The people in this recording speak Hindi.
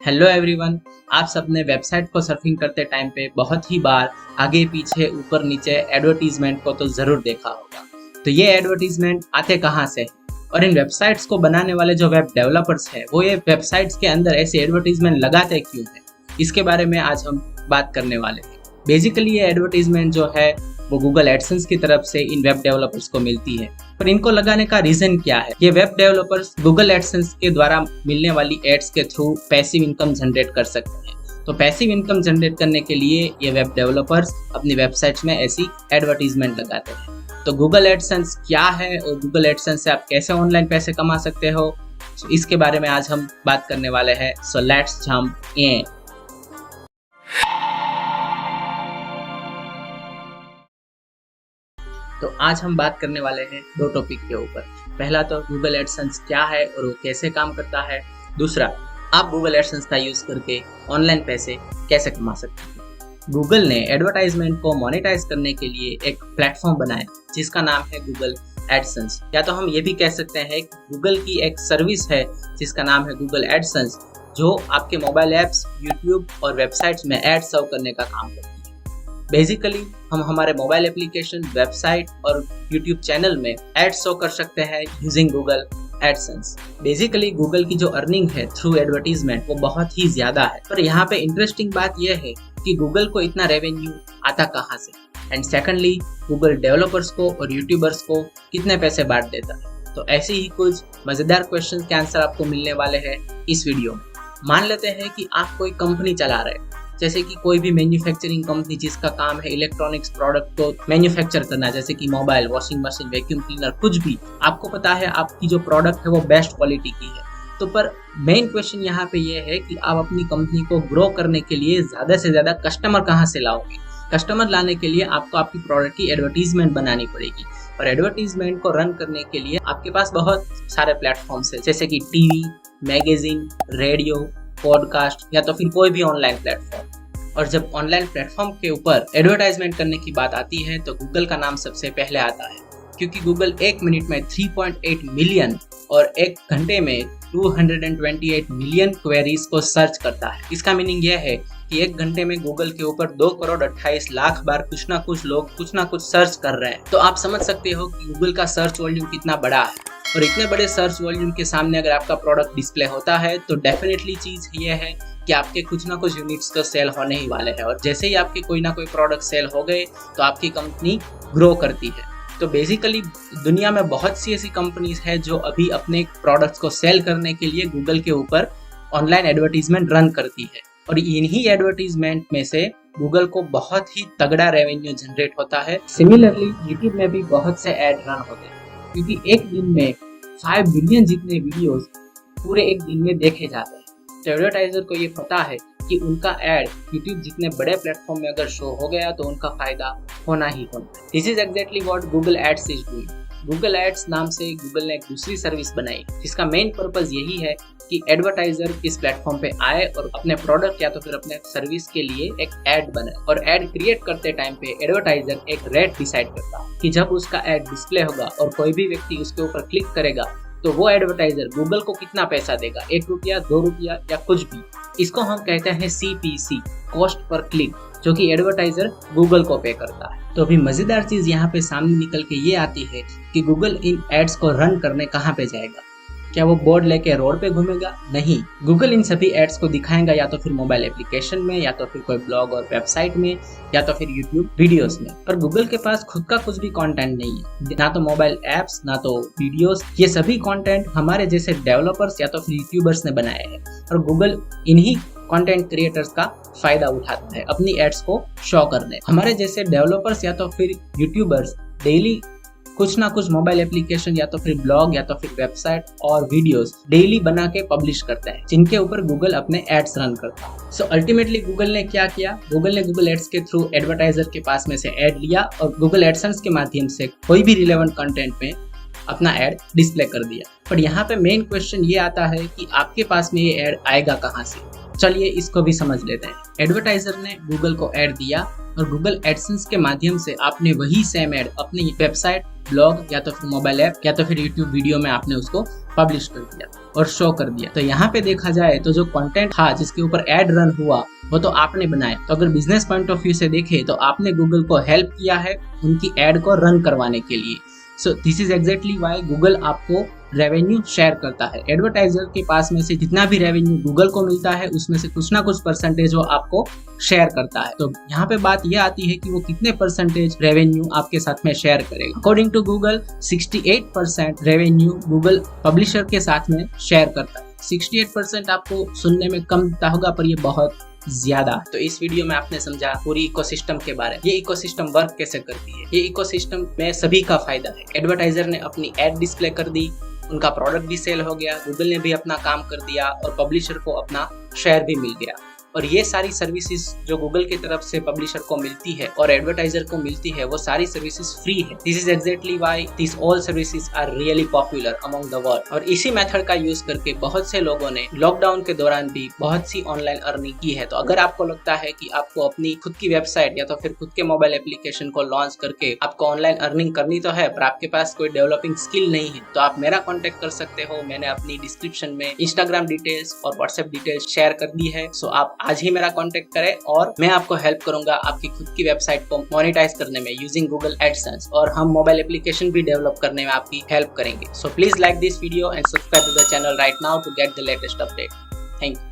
Hello everyone. आप सबने वेबसाइट को सर्फिंग करते टाइम पे बहुत ही बार आगे पीछे ऊपर नीचे एडवर्टीजमेंट को तो ज़रूर देखा होगा। तो ये एडवर्टीजमेंट आते कहाँ से और इन वेबसाइट्स को बनाने वाले जो वेब डेवलपर्स हैं वो ये वेबसाइट्स के अंदर ऐसे एडवर्टीजमेंट लगाते क्यों हैं, इसके बारे में आज हम बात करने वाले हैं। बेसिकली ये एडवर्टीजमेंट जो है वो गूगल एडसेंस की तरफ से इन वेब डेवलपर्स को मिलती है। पर इनको लगाने का रीजन क्या है? ये वेब डेवलपर्स गूगल एडसेंस के द्वारा मिलने वाली एड्स के थ्रू पैसिव इनकम जनरेट कर सकते हैं। तो पैसिव इनकम जनरेट करने के लिए ये वेब डेवलपर्स अपनी वेबसाइट्स में ऐसी एडवर्टीजमेंट लगाते हैं। तो गूगल एडसेंस क्या है और गूगल एडसेंस से आप कैसे ऑनलाइन पैसे कमा सकते हो, तो इसके बारे में आज हम बात करने वाले हैं। So let's jump in. तो आज हम बात करने वाले हैं दो टॉपिक के ऊपर। पहला तो गूगल एडसेंस क्या है और वो कैसे काम करता है। दूसरा, आप गूगल एडसेंस का यूज़ करके ऑनलाइन पैसे कैसे कमा सकते हैं। गूगल ने एडवर्टाइजमेंट को मोनेटाइज करने के लिए एक प्लेटफॉर्म बनाया जिसका नाम है गूगल एडसेंस, या तो हम ये भी कह सकते हैं कि गूगल की एक सर्विस है जिसका नाम है गूगल एडसेंस, जो आपके मोबाइल ऐप्स, यूट्यूब और वेबसाइट्स में एड सर्व करने का काम करती है। बेसिकली हम हमारे मोबाइल एप्लीकेशन, वेबसाइट और यूट्यूब चैनल में एड शो कर सकते हैं using Google AdSense. Basically Google की जो अर्निंग है थ्रू एडवर्टीजमेंट वो बहुत ही ज्यादा है। पर यहाँ पे इंटरेस्टिंग बात यह है कि गूगल को इतना रेवेन्यू आता कहाँ से, एंड सेकंडली गूगल डेवलपर्स को और यूट्यूबर्स को कितने पैसे बांट देता है। तो ऐसे ही कुछ मजेदार क्वेश्चन के आंसर आपको मिलने वाले हैं इस वीडियो में। मान लेते हैं कि आप कोई कंपनी चला रहे हैं, जैसे कि कोई भी मैन्युफैक्चरिंग कंपनी जिसका काम है इलेक्ट्रॉनिक्स प्रोडक्ट को मैन्युफैक्चर करना, जैसे कि mobile, washing machine, vacuum cleaner, कुछ भी। आपको पता है आपकी जो प्रोडक्ट है वो बेस्ट क्वालिटी की है। तो पर मेन क्वेश्चन यहाँ पे ये है कि आप अपनी कंपनी को ग्रो करने के लिए ज़्यादा से ज़्यादा कस्टमर कहाँ से लाओगे। कस्टमर लाने के लिए आपको आपकी प्रोडक्ट की एडवर्टीजमेंट बनानी पड़ेगी, और एडवर्टीजमेंट को रन करने के लिए आपके पास बहुत सारे प्लेटफॉर्म्स है, जैसे कि टीवी, मैगजीन, रेडियो, पॉडकास्ट या तो फिर कोई भी ऑनलाइन प्लेटफॉर्म। और जब ऑनलाइन प्लेटफॉर्म के ऊपर एडवर्टाइजमेंट करने की बात आती है तो गूगल का नाम सबसे पहले आता है, क्योंकि गूगल एक मिनट में 3.8 मिलियन और एक घंटे में 228 मिलियन क्वेरीज को सर्च करता है। इसका मीनिंग यह है कि एक घंटे में गूगल के ऊपर 2,28,00,000 बार कुछ ना कुछ लोग कुछ ना कुछ सर्च कर रहे हैं। तो आप समझ सकते हो कि गूगल का सर्च वॉल्यूम कितना बड़ा है, और इतने बड़े सर्च वॉल्यूम के सामने अगर आपका प्रोडक्ट डिस्प्ले होता है तो डेफिनेटली चीज़ ये है कि आपके कुछ ना कुछ यूनिट्स तो सेल होने ही वाले हैं, और जैसे ही आपके कोई ना कोई प्रोडक्ट सेल हो गए तो आपकी कंपनी ग्रो करती है। तो बेसिकली दुनिया में बहुत सी ऐसी कंपनीज है जो अभी अपने प्रोडक्ट्स को सेल करने के लिए गूगल के ऊपर ऑनलाइन एडवर्टीजमेंट रन करती है, और इन्हीं एडवर्टीजमेंट में से गूगल को बहुत ही तगड़ा रेवेन्यू जनरेट होता है। सिमिलरली यूट्यूब में भी बहुत से एड रन होते हैं, क्योंकि एक दिन में 5 बिलियन जितने वीडियोस पूरे एक दिन में देखे जाते हैं। तो एडवर्टाइजर को ये पता है कि उनका एड यूट्यूब जितने बड़े प्लेटफॉर्म में अगर शो हो गया तो उनका फायदा होना ही होना। This is exactly what Google ads is doing. Google ads नाम से गूगल ने एक दूसरी सर्विस बनाई जिसका मेन पर्पस यही है कि एडवर्टाइजर इस प्लेटफॉर्म पे आए और अपने प्रोडक्ट या तो फिर अपने सर्विस के लिए एक एड बनाए। और एड क्रिएट करते टाइम पे एडवर्टाइजर एक रेट डिसाइड करता है कि जब उसका एड डिस्प्ले होगा और कोई भी व्यक्ति उसके ऊपर क्लिक करेगा तो वो एडवर्टाइजर गूगल को कितना पैसा देगा, 1 रुपया, 2 रुपया या कुछ भी। इसको हम कहते हैं CPC, कॉस्ट पर क्लिक, जो कि एडवर्टाइजर गूगल को पे करता है। तो अभी मजेदार चीज यहाँ पे सामने निकल के ये आती है कि गूगल इन एड्स को रन करने कहाँ पे जाएगा। क्या वो बोर्ड लेके रोड पे घूमेगा? नहीं, गूगल इन सभी एड्स को दिखाएगा या तो फिर मोबाइल एप्लीकेशन में, या तो फिर कोई ब्लॉग और वेबसाइट में, या तो फिर यूट्यूब वीडियोस में। पर गूगल के पास खुद का कुछ भी कंटेंट नहीं है, ना तो मोबाइल एप्स, ना तो वीडियोस। ये सभी कंटेंट हमारे जैसे डेवलपर्स या तो फिर यूट्यूबर्स ने बनाए हैं, और गूगल इन्हीं कंटेंट क्रिएटर्स का फायदा उठाता है अपनी एड्स को शो करने। हमारे जैसे डेवलपर्स या तो फिर यूट्यूबर्स डेली कुछ ना कुछ मोबाइल एप्लीकेशन या तो फिर ब्लॉग या तो फिर वेबसाइट और वीडियोस डेली बना के पब्लिश करते हैं, जिनके ऊपर गूगल अपने एड्स रन करता है। सो अल्टीमेटली गूगल ने क्या किया? गूगल ने गूगल एड्स के थ्रू एडवर्टाइजर के पास में से एड लिया और गूगल एडसेंस के माध्यम से कोई भी रिलेवेंट कंटेंट में अपना एड डिस्प्ले कर दिया। पर यहाँ पे मेन क्वेश्चन ये आता है कि आपके पास में ये एड आएगा कहाँ से। चलिए इसको भी समझ लेते हैं। एडवर्टाइजर ने गूगल को एड दिया और गूगल एडसेंस के माध्यम से आपने वही सेम एड अपनी वेबसाइट, ब्लॉग या तो फिर मोबाइल ऐप या तो फिर यूट्यूब वीडियो में आपने उसको पब्लिश कर दिया और शो कर दिया। तो यहाँ पे देखा जाए तो जो कंटेंट था जिसके ऊपर एड रन हुआ वो तो आपने बनाया। तो अगर बिजनेस पॉइंट ऑफ व्यू से देखें तो आपने गूगल को हेल्प किया है उनकी एड को रन करवाने के लिए। So this is exactly why Google आपको रेवेन्यू शेयर करता है। एडवर्टाइजर के पास में से जितना भी रेवेन्यू गूगल को मिलता है उसमें से कुछ ना कुछ परसेंटेज वो आपको शेयर करता है। तो यहाँ पे बात ये आती है कि वो कितने परसेंटेज रेवेन्यू आपके साथ में शेयर करेगा। According to Google 68% revenue Google publisher के साथ में शेयर करता है। 68% आपको सुनने में कम दिखता होगा पर ये बहुत ज्यादा। तो इस वीडियो में आपने समझा पूरी इकोसिस्टम के बारे में, ये इकोसिस्टम वर्क कैसे करती है। ये इकोसिस्टम में सभी का फायदा है। एडवर्टाइजर ने अपनी एड डिस्प्ले कर दी, उनका प्रोडक्ट भी सेल हो गया, गूगल ने भी अपना काम कर दिया और पब्लिशर को अपना शेयर भी मिल गया। और ये सारी सर्विसेज जो गूगल की तरफ से पब्लिशर को मिलती है और एडवर्टाइजर को मिलती है वो सारी सर्विसेज फ्री है। This is exactly why this all services are really popular among the world. और इसी मेथड का यूज करके बहुत से लोगों ने लॉकडाउन के दौरान भी बहुत सी ऑनलाइन अर्निंग की है। तो अगर आपको लगता है कि आपको अपनी खुद की वेबसाइट या तो फिर खुद के मोबाइल एप्लीकेशन को लॉन्च करके आपको ऑनलाइन अर्निंग करनी तो है पर आपके पास कोई डेवलपिंग स्किल नहीं है, तो आप मेरा कॉन्टेक्ट कर सकते हो। मैंने अपनी डिस्क्रिप्शन में इंस्टाग्राम डिटेल्स और व्हाट्सएप डिटेल्स शेयर कर दी है। सो आप आज ही मेरा कांटेक्ट करें और मैं आपको हेल्प करूंगा आपकी खुद की वेबसाइट को मोनेटाइज करने में यूजिंग गूगल एडसेंस, और हम मोबाइल एप्लीकेशन भी डेवलप करने में आपकी हेल्प करेंगे। So please like this video and subscribe to the channel right now to get the latest update. Thank you.